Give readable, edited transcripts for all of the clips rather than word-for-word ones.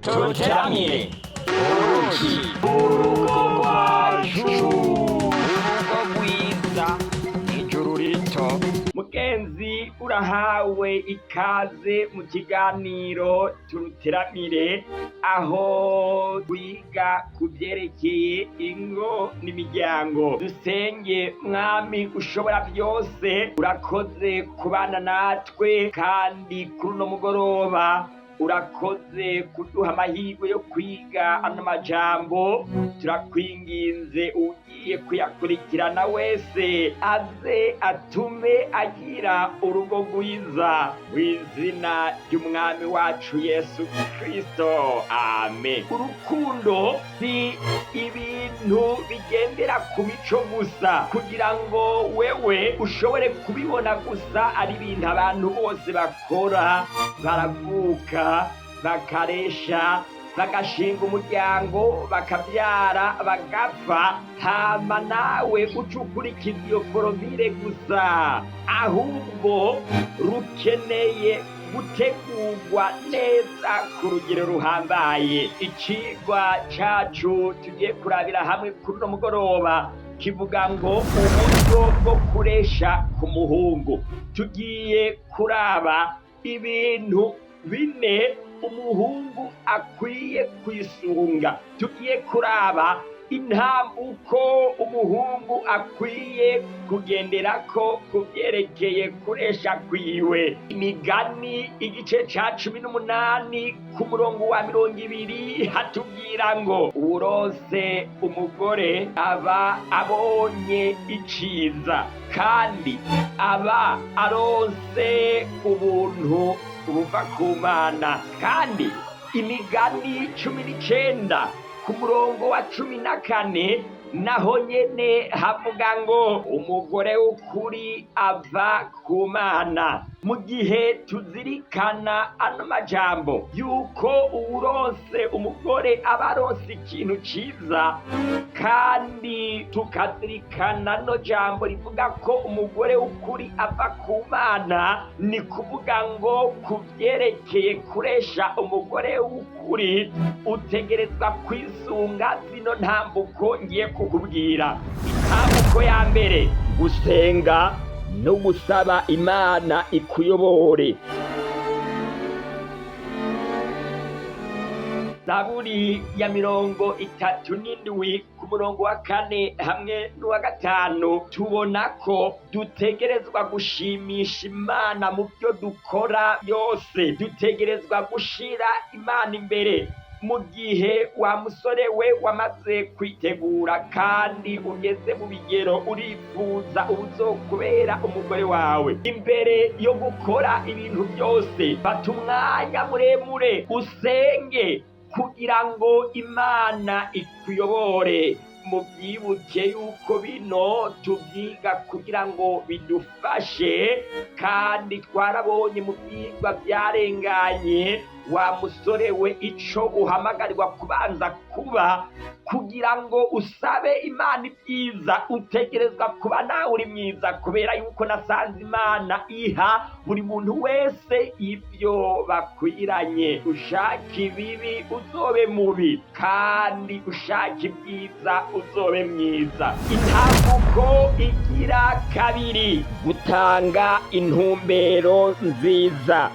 Tuteramire urugo rwacu urugo rwiza ijuru rito. Mugenzi urahawe ikaze mu kiganiro turuteramire, aho twiga ku vyerekeye ingo n'imiryango. Dusenge mwami ushobora byose, urakoze kubana natwe kandi kuri uno mugoroba urakoze kuduha amahirwe yo kwiga ano majambo. Turakwinginze ugiye kuyakurikirana wese aze atume agira urugo rwiza, mw'izina ry'umwami wacu Yesu Kristo, amen. Urukundo si ibintu bigendera ku mico gusa, kugira ngo wewe ushobore kubibona gusa ari ibintu abantu bose bakora, baravuka, bakaresha, bagashinga umuryango, bakabyara, bagapfa, hama nawe uca ukurikiza iyo foromire gusa, ahubwo rukeneye gutegurwa neza ku rugero ruhambaye. Icigwa cacu tugiye kurabira hamwe kuri uno mugoroba kivuga ngo uburyo bwo kuresha ku muhungu. Tugiye kuraba ibintu bine umuhungu akwiye kwisunga. Tugiye kuraba intambuko umuhungu akwiye kugenderako ku vyerekeye kuresha kwiwe. Imigani igice ca 18 ku murongo wa 20 hatubwira ngo uwuronse umugore aba abonye iciza, kandi aba aronse ubuntu buva ku Mana. Kandi imigani 19 ku murongo wa 14 naho nyene havuga ngo umugore w'ukuri ava ku Mana. Mu gihe tuzirikana ano majambo yuko uwuronse umugore aba aronse ikintu ciza, kandi tukazirikana no jambo rivuga ko umugore w'ukuri ava ku Mana, ni kuvuga ngo ku vyerekeye kuresha umugore w'ukuri utegerezwa kwisunga zino ntambuko ngiye kukubwira. Intambuko ya mbere, gusenga no gusaba Imana ikuyobore. Zaburi ya 37 ku murongo wa 4 hamwe n'uwa 5 tubona ko dutegerezwa gushimisha Imana mu byo dukora byose. Dutegerezwa gushira Imana imbere. Mu gihe wa musore we wamaze kwitegura kandi ugeze mu bigero urifuza ubuzokubera umugore wawe, imbere yo gukora ibintu byose fata umwanya muremure usenge kugira ngo Imana ikuyobore. Mubyibuke yuko bino tubyiga kugira ngo bidufashe, kandi twarabonye mu byigwa byarenganye wa musore we ico uhamagarirwa kubanza kuba kugira ngo usabe Imana ibyiza. Utegerezwa kuba nawe uri mwiza, kubera yuko nasanze Imana iha buri muntu wese ibyo bakwiranye. Ushaka ibibi uzobe mubi, kandi ushaka ibyiza uzobe mwiza. Intambuko igira kabiri, gutanga intumbero nziza.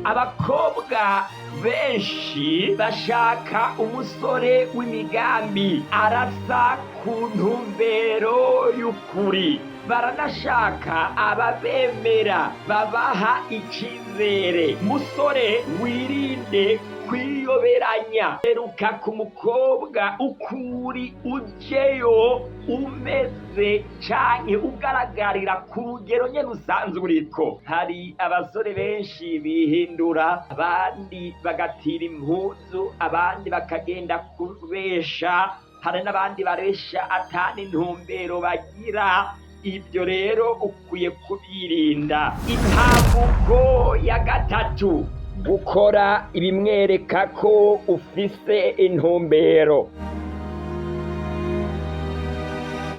Abakobwa benshi bashaka umusore w'imigambi, arasa ku ntumbero y'ukuri. Baranashaka ababemera, babaha icizere. Musore wirinde kwiyoberanya, eruka ku mukobwa ukuri, ujeyo umeze canke ugaragarira ku rugero nyene usanzwe uriko. Hari abasore benshi bihindura, abandi bagatira impuzu, abandi bakagenda kubesha, hari n'abandi baresha atani intumbero bagira. Ibyo rero ukwiye kubirinda. Intambuko ya gatatu, gukora ibimwereka ko ufise intumbero.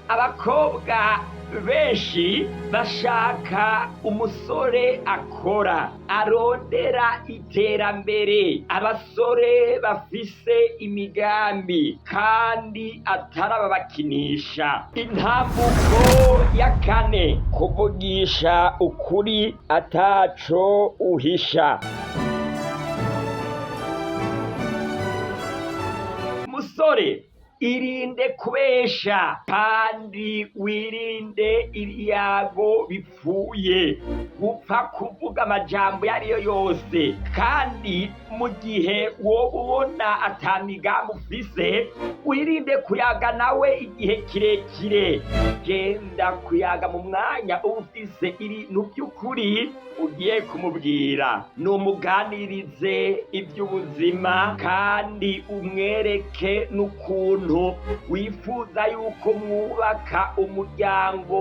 Abakobwa benshi bashaka umusore akora arondera iterambere, abasore bafise imigambi kandi ataraba bakinisha. Intambuko ya kane: kuvugisha ukuri ataco uhisha. Musore, irinde kubesha kandi wirinde ibiyago bipfuye, gupfa kuvuga amajambo yariyo yose. Kandi mu gihe woba ubona ata migambi ufise, wirinde kuyaga nawe igihe kirekire. Genda kuyaga mu mwanya uba ufise ibintu by'ukuri ugiye kumubwira. Numuganirize iby'ubuzima kandi umwereke n'ukuntu wifuza yuko mwubaka umuryango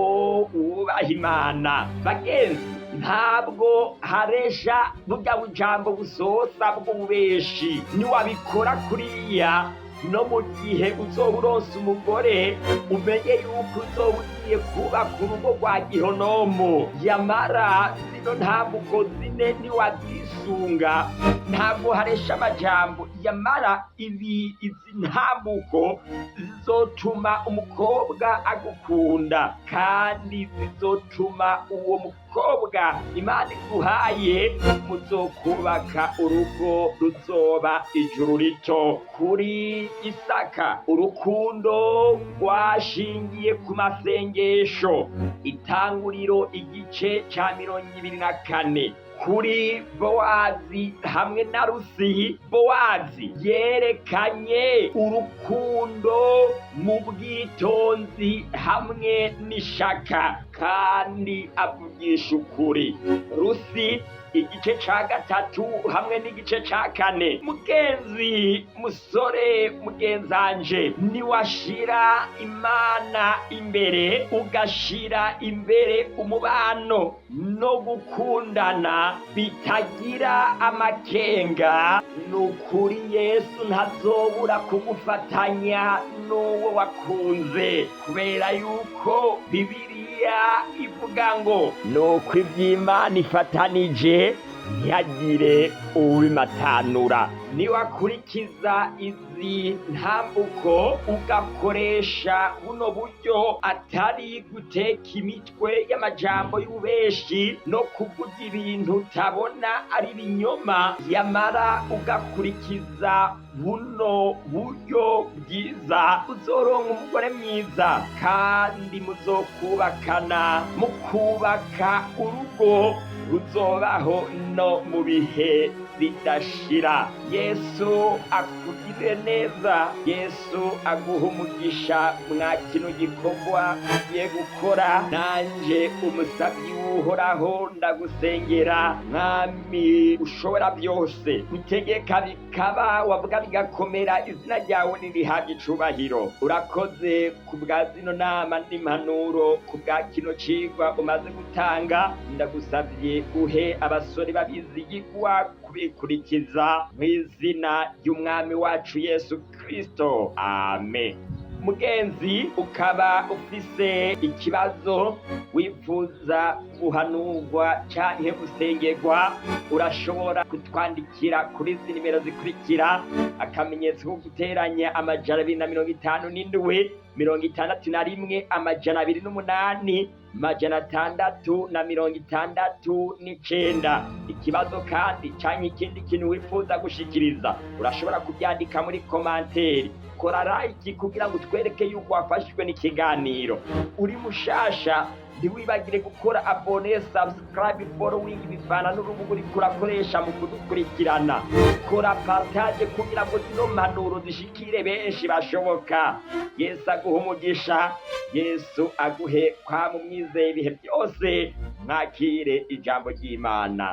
wubaha Imana. Bagenzi, ntabwo haresha burya bujambo busosa bw'ububeshi. Niwabikora kuriya, no mu gihe uzoba uronse umugore, umenye yuko uzoba ugiye kubaka urugo rwa gihonomo. Yamara zino ntambuko zine niwazisunga, ntabwo haresha amajambo. Yamara izi ntambuko zizotuma umukobwa agukunda, kandi zizotuma uwo mukobwa Imana iguhaye muzokubaka urugo ruzoba ijuru rito. Kuri Isaka, urukundo rwashingiye ku masengesho. Itanguriro igice ca 24. Kuri Bowazi hamwe na Rusi, Bowazi yerekanye urukundo mu bwitonzi hamwe n'ishaka kandi avugisha ukuri. Rusi igice ca 3 hamwe n'igice ca 4. Mugenzi, musore, mugenzanje, niwashira Imana imbere, ugashira imbere umubano no gukundana bitagira amakenga, nukuri Yesu ntazobura kugufatanya n'uwo wakunze, kubera yuko Bibiliya ivuga ngo nuko ivy'Imana ifatanije ntihagire ubimatanura. Niwakurikiza izi ntambuko ugakoresha buno buryo, atari guteka imitwe y'amajambo y'ububeshi no kuvuga ibintu utabona ari ibinyoma, yamara ugakurikiza buno buryo bwiza, uzoronka umugore mwiza kandi muzokubakana. Mukubaka urugo ruzobaho no mu bihe bidashira. Yesu akugirire neza, Yesu aguha umugisha mwa kino gikorwa ugiye gukora. Nanje umusavyi w'Uhoraho ndagusengera, Mwami ushobora byose, gutegeka bikaba, wavuga bigakomera, izina ryawe nirihabwe icubahiro. Urakoze ku bwa zino nama n'impanuro, ku bwa kino cigwa umaze gutanga. Ndagusavye uhe abasore babizigirwa kubikurikiza mw'izina ry'umwami wacu Yesu Kristo, amen. Mugenzi, ukaba ufise ikibazo wifuza guhanurwa canke gusengerwa, urashobora kutwandikira kuri izi nimero zikurikira: akamenyetso ko guteranya 257 61 208 669. Ikibazo kandi canke ikindi kintu wifuza gushikiriza, urashobora kubyandika muri komanteri. Kora like kugira ngo twereke yuko wafashijwe n'ikiganiro. Uri mushasha, ntiwibagire gukora abone, subscribe, following bivana n'urubuga uriko urakoresha mu kudukurikirana. Kora partage kugira ngo zino mpanuro zishikire benshi bashoboka. Yesu aguhe umugisha, Yesu aguhe kwama umwizeye ibihe byose. Mwakire ijambo ry'Imana.